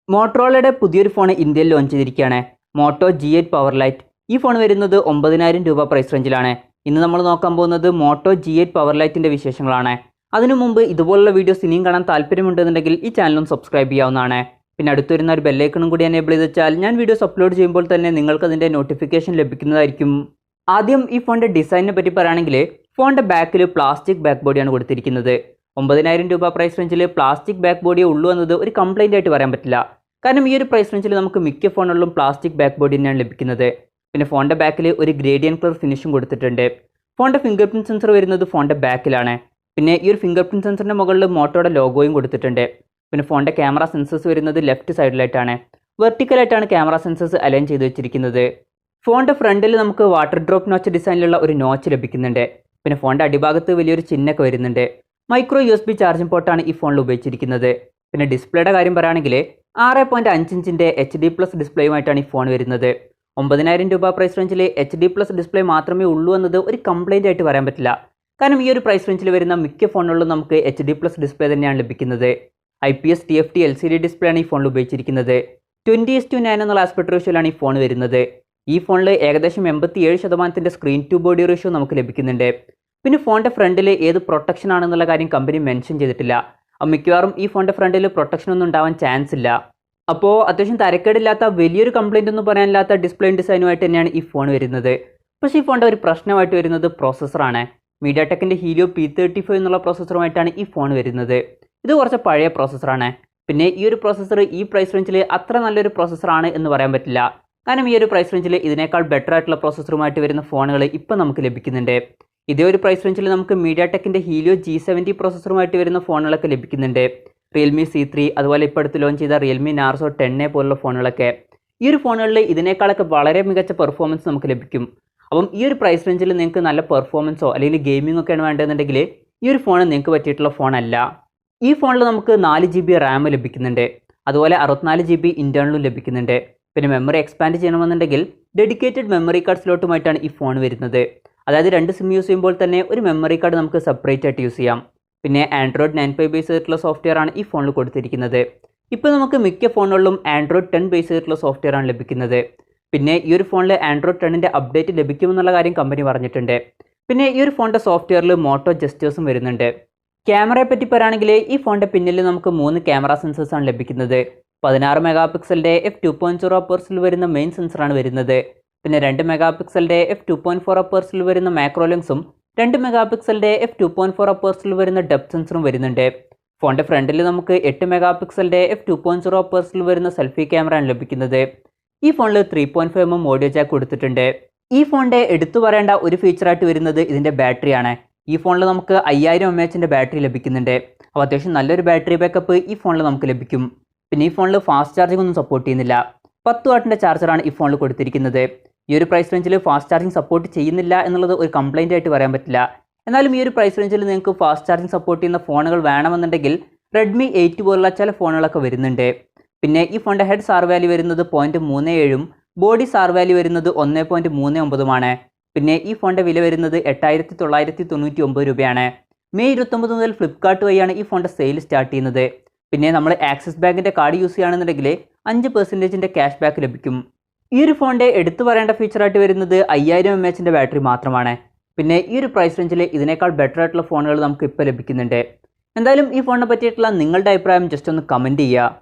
മോട്ടറോളയുടെ പുതിയൊരു ഫോൺ ഇന്ത്യയിൽ ലോഞ്ച് ചെയ്തിരിക്കുകയാണ്. Moto G8 Power Lite. ഈ ഫോൺ വരുന്നത് 9000 രൂപ പ്രൈസ് റേഞ്ചിലാണ്. ഇന്ന് നമ്മൾ നോക്കാൻ പോകുന്നത് മോട്ടോ G8 പവർ ലൈറ്റിൻ്റെ വിശേഷങ്ങളാണ്. അതിനു മുമ്പ് ഇതുപോലുള്ള വീഡിയോസ് ഇനിയും കാണാൻ താല്പര്യമുണ്ടെന്നുണ്ടെങ്കിൽ ഈ ചാനലും സബ്സ്ക്രൈബ് ചെയ്യാവുന്നതാണ്. പിന്നെ അടുത്ത് വരുന്ന ഒരു ബെല്ലൈക്കണും കൂടി എനേബിൾ ചെയ്ത് വെച്ചാൽ ഞാൻ വീഡിയോസ് അപ്ലോഡ് ചെയ്യുമ്പോൾ തന്നെ നിങ്ങൾക്ക് അതിൻ്റെ നോട്ടിഫിക്കേഷൻ ലഭിക്കുന്നതായിരിക്കും. ആദ്യം ഈ ഫോണിൻ്റെ ഡിസൈനിനെ പറ്റി പറയുകയാണെങ്കിൽ ഫോണിൻ്റെ ബാക്കിൽ പ്ലാസ്റ്റിക് ബാക്ക് ബോഡിയാണ് കൊടുത്തിരിക്കുന്നത്. 9000 രൂപ പ്രൈസ് റേഞ്ചിൽ പ്ലാസ്റ്റിക് ബാക്ക് ബോഡിയേ ഉള്ളൂ എന്നത് ഒരു കംപ്ലൈൻ്റ് ആയിട്ട് പറയാൻ പറ്റില്ല. കാരണം ഈ ഒരു പ്രൈസ് റേഞ്ചിൽ നമുക്ക് മിക്ക ഫോണുകളിലും പ്ലാസ്റ്റിക് ബാക്ക് ബോഡി തന്നെയാണ് ലഭിക്കുന്നത്. പിന്നെ ഫോണിൻ്റെ ബാക്കിൽ ഒരു ഗ്രേഡിയൻ കളർ ഫിനിഷും കൊടുത്തിട്ടുണ്ട്. ഫോണിൻ്റെ ഫിംഗർ പ്രിൻറ്റ് സെൻസർ വരുന്നത് ഫോണിൻ്റെ ബാക്കിലാണ്. പിന്നെ ഈ ഒരു ഫിംഗർ പ്രിൻറ്റ് സെൻസറിൻ്റെ മുകളിൽ മോട്ടോയുടെ ലോഗോയും കൊടുത്തിട്ടുണ്ട്. പിന്നെ ഫോണിൻ്റെ ക്യാമറ സെൻസേഴ്സ് വരുന്നത് ലെഫ്റ്റ് സൈഡിലായിട്ടാണ്. വെർട്ടിക്കലായിട്ടാണ് ക്യാമറ സെൻസേഴ്സ് അലൈൻ ചെയ്ത് വെച്ചിരിക്കുന്നത്. ഫോണിൻ്റെ ഫ്രണ്ടിൽ നമുക്ക് വാട്ടർ ഡ്രോപ്പ് നോച്ച് ഡിസൈനിലുള്ള ഒരു നോച്ച് ലഭിക്കുന്നുണ്ട്. പിന്നെ ഫോണിൻ്റെ അടിഭാഗത്ത് വലിയൊരു ചിഹ്നമൊക്കെ വരുന്നുണ്ട്. മൈക്രോ USB ചാർജിംഗ് പോർട്ടാണ് ഈ ഫോണിൽ ഉപയോഗിച്ചിരിക്കുന്നത്. പിന്നെ ഡിസ്പ്ലേയുടെ കാര്യം പറയുകയാണെങ്കിൽ 6.5 ഇഞ്ചിൻ്റെ HD+ ഡിസ്പ്ലേയുമായിട്ടാണ് ഈ ഫോൺ വരുന്നത്. 9000 രൂപ പ്രൈസ് റേഞ്ചിൽ HD+ ഡിസ്പ്ലേ മാത്രമേ ഉള്ളൂ എന്നത് ഒരു കംപ്ലൈൻ്റ് ആയിട്ട് പറയാൻ പറ്റില്ല. കാരണം ഈ ഒരു പ്രൈസ് റേഞ്ചിൽ വരുന്ന മിക്ക ഫോണുകളിലും നമുക്ക് HD+ ഡിസ്പ്ലേ തന്നെയാണ് ലഭിക്കുന്നത്. IPS TFT LCD ഡിസ്പ്ലേ ആണ് ഈ ഫോണിൽ ഉപയോഗിച്ചിരിക്കുന്നത്. 20:9 എന്നുള്ള ആസ്പെക്ട് റേഷ്യോയിലാണ് ഈ ഫോൺ വരുന്നത്. ഈ ഫോണിൽ ഏകദേശം 87% സ്ക്രീൻ ടു ബോഡി റേഷ്യോ നമുക്ക് ലഭിക്കുന്നുണ്ട്. പിന്നെ ഫോണിൻ്റെ ഫ്രണ്ടിൽ ഏത് പ്രൊട്ടക്ഷൻ ആണെന്നുള്ള കാര്യം കമ്പനി മെൻഷൻ ചെയ്തിട്ടില്ല. മിക്കവാറും ഈ ഫോണിൻ്റെ ഫ്രണ്ടിൽ പ്രൊട്ടക്ഷൻ ഒന്നും ഉണ്ടാവാൻ ചാൻസ് ഇല്ല. അപ്പോൾ അത്യാവശ്യം തരക്കേടില്ലാത്ത വലിയൊരു കംപ്ലൈൻ്റ് ഒന്നും പറയാനില്ലാത്ത ഡിസ്പ്ലേ ഡിസൈനുമായിട്ട് തന്നെയാണ് ഈ ഫോൺ വരുന്നത്. പക്ഷേ ഈ ഫോണിൻ്റെ ഒരു പ്രശ്നമായിട്ട് വരുന്നത് പ്രോസസ്സറാണ്. mediatekൻ്റെ helio P35 എന്നുള്ള പ്രോസസ്സറുമായിട്ടാണ് ഈ ഫോൺ വരുന്നത്. ഇത് കുറച്ച് പഴയ പ്രോസസ്സറാണ്. പിന്നെ ഈ ഒരു പ്രോസസ്സർ ഈ പ്രൈസ് റേഞ്ചിൽ അത്ര നല്ലൊരു പ്രോസസ്സറാണ് എന്ന് പറയാൻ പറ്റില്ല. കാരണം ഈ ഒരു പ്രൈസ് റേഞ്ചിൽ ഇതിനേക്കാൾ ബെറ്റർ ആയിട്ടുള്ള പ്രോസസ്സറുമായിട്ട് വരുന്ന ഫോണുകൾ ഇപ്പം നമുക്ക് ലഭിക്കുന്നുണ്ട്. ഇതേ ഒരു പ്രൈസ് റേഞ്ചിൽ നമുക്ക് mediatekൻ്റെ helio G70 പ്രോസസ്സറുമായിട്ട് വരുന്ന ഫോണുകളൊക്കെ ലഭിക്കുന്നുണ്ട്. Realme C3 അതുപോലെ ഇപ്പോൾ അടുത്ത് ലോഞ്ച് ചെയ്ത Realme Narzo 10A പോലുള്ള ഫോണുകളൊക്കെ. ഈ ഒരു ഫോണുകളിൽ ഇതിനേക്കാളൊക്കെ വളരെ മികച്ച പെർഫോമൻസ് നമുക്ക് ലഭിക്കും. അപ്പം ഈ ഒരു പ്രൈസ് റേഞ്ചിൽ നിങ്ങൾക്ക് നല്ല പെർഫോമൻസോ അല്ലെങ്കിൽ ഗെയിമിംഗ് ഒക്കെയാണ് വേണ്ടതെന്നുണ്ടെങ്കിൽ ഈ ഒരു ഫോൺ നിങ്ങൾക്ക് പറ്റിയിട്ടുള്ള ഫോണല്ല. ഈ ഫോണിൽ നമുക്ക് 4 GB റാം ലഭിക്കുന്നുണ്ട്. അതുപോലെ 64 GB ഇൻറ്റേർണലും ലഭിക്കുന്നുണ്ട്. പിന്നെ മെമ്മറി എക്സ്പാൻഡ് ചെയ്യണമെന്നുണ്ടെങ്കിൽ ഡെഡിക്കേറ്റഡ് മെമ്മറി കാർഡ് സ്ലോട്ടുമായിട്ടാണ് ഈ ഫോൺ വരുന്നത്. അതായത് 2 സിം യൂസ് ചെയ്യുമ്പോൾ തന്നെ ഒരു മെമ്മറി കാർഡ് നമുക്ക് സെപ്പറേറ്റ് ആയിട്ട് യൂസ് ചെയ്യാം. പിന്നെ Android 9 ബേസ് ചെയ്തിട്ടുള്ള സോഫ്റ്റ്വെയർ ആണ് ഈ ഫോണിൽ കൊടുത്തിരിക്കുന്നത്. ഇപ്പോൾ നമുക്ക് മിക്ക ഫോണുകളിലും Android 10 ബേസ് ചെയ്തിട്ടുള്ള സോഫ്റ്റ്വെയർ ആണ് ലഭിക്കുന്നത്. പിന്നെ ഈ ഒരു ഫോണിൽ Android 10ൻ്റെ അപ്ഡേറ്റ് ലഭിക്കുമെന്നുള്ള കാര്യം കമ്പനി പറഞ്ഞിട്ടുണ്ട്. പിന്നെ ഈ ഒരു ഫോണിൻ്റെ സോഫ്റ്റ്വെയറിൽ മോട്ടോ ജസ്റ്റേഴ്സും വരുന്നുണ്ട്. ക്യാമറയെ പറ്റി പറയുകയാണെങ്കിൽ ഈ ഫോണിൻ്റെ പിന്നിൽ നമുക്ക് 3 ക്യാമറ സെൻസേഴ്സാണ് ലഭിക്കുന്നത്. 16 മെഗാപിക്സലിൻ്റെ f2.0 അപ്പേഴ്സിൽ വരുന്ന മെയിൻ സെൻസറാണ് വരുന്നത്. പിന്നെ 2 മെഗാപിക്സലിൻ്റെ f2.4 അപ്പേഴ്സിൽ വരുന്ന മാക്രോ ലെൻസും 2 മെഗാപിക്സലിൻ്റെ f2.4 അപ്പേഴ്സിൽ വരുന്ന ഡെപ്ത് സെൻസറും വരുന്നുണ്ട്. ഫോണിൻ്റെ ഫ്രണ്ടിൽ നമുക്ക് 8 മെഗാപിക്സലിൻ്റെ f2.0 അപ്പേഴ്സിൽ വരുന്ന സെൽഫി ക്യാമറയാണ് ലഭിക്കുന്നത്. ഈ ഫോണിൽ 3.5mm ഓഡിയോ ജാക്ക് കൊടുത്തിട്ടുണ്ട്. ഈ ഫോണിൻ്റെ എടുത്തു പറയേണ്ട ഒരു ഫീച്ചറായിട്ട് വരുന്നത് ഇതിൻ്റെ ബാറ്ററിയാണ്. ഈ ഫോണിൽ നമുക്ക് 5000 mAh ബാറ്ററി ലഭിക്കുന്നുണ്ട്. അപ്പോൾ അത്യാവശ്യം നല്ലൊരു ബാറ്ററി ബാക്കപ്പ് ഈ ഫോണിൽ നമുക്ക് ലഭിക്കും. പിന്നെ ഈ ഫോണിൽ ഫാസ്റ്റ് ചാർജിംഗ് ഒന്നും സപ്പോർട്ട് ചെയ്യുന്നില്ല. 10 വാട്ടിൻ്റെ ചാർജറാണ് ഈ ഫോണിൽ കൊടുത്തിരിക്കുന്നത്. ഈ ഒരു പ്രൈസ് റേഞ്ചിൽ ഫാസ്റ്റ് ചാർജിംഗ് സപ്പോർട്ട് ചെയ്യുന്നില്ല എന്നുള്ളത് ഒരു കംപ്ലൈൻ്റ് ആയിട്ട് പറയാൻ പറ്റില്ല. എന്നാലും ഈ ഒരു പ്രൈസ് റേഞ്ചിൽ നിങ്ങൾക്ക് ഫാസ്റ്റ് ചാർജിംഗ് സപ്പോർട്ട് ചെയ്യുന്ന ഫോണുകൾ വേണമെന്നുണ്ടെങ്കിൽ Redmi 8 പോലുള്ള ചില ഫോണുകളൊക്കെ വരുന്നുണ്ട്. പിന്നെ ഈ ഫോണിൻ്റെ ഹെഡ് സാർ വാല്യൂ വരുന്നത് 0.37ഉം ബോഡി സാർ വാല്യൂ വരുന്നത് 1.39ഉമാണ്. പിന്നെ ഈ ഫോണിൻ്റെ വില വരുന്നത് 8999 രൂപയാണ്. മെയ് 29 മുതൽ ഫ്ലിപ്കാർട്ട് വഴിയാണ് ഈ ഫോണിൻ്റെ സെയിൽ സ്റ്റാർട്ട് ചെയ്യുന്നത്. പിന്നെ നമ്മൾ ആക്സിസ് ബാങ്കിൻ്റെ കാർഡ് യൂസ് ചെയ്യുകയാണെന്നുണ്ടെങ്കിൽ 5% ക്യാഷ് ബാക്ക് ലഭിക്കും. ഈ ഒരു ഫോണിൻ്റെ എടുത്തു പറയേണ്ട ഫീച്ചറായിട്ട് വരുന്നത് 5000 mAh ബാറ്ററി മാത്രമാണ്. പിന്നെ ഈ ഒരു പ്രൈസ് റേഞ്ചിൽ ഇതിനേക്കാൾ ബെറ്റർ ആയിട്ടുള്ള ഫോണുകൾ നമുക്ക് ഇപ്പോൾ ലഭിക്കുന്നുണ്ട്. എന്തായാലും ഈ ഫോണിനെ പറ്റിയിട്ടുള്ള നിങ്ങളുടെ അഭിപ്രായം ജസ്റ്റ് ഒന്ന് കമൻറ്റ് ചെയ്യുക.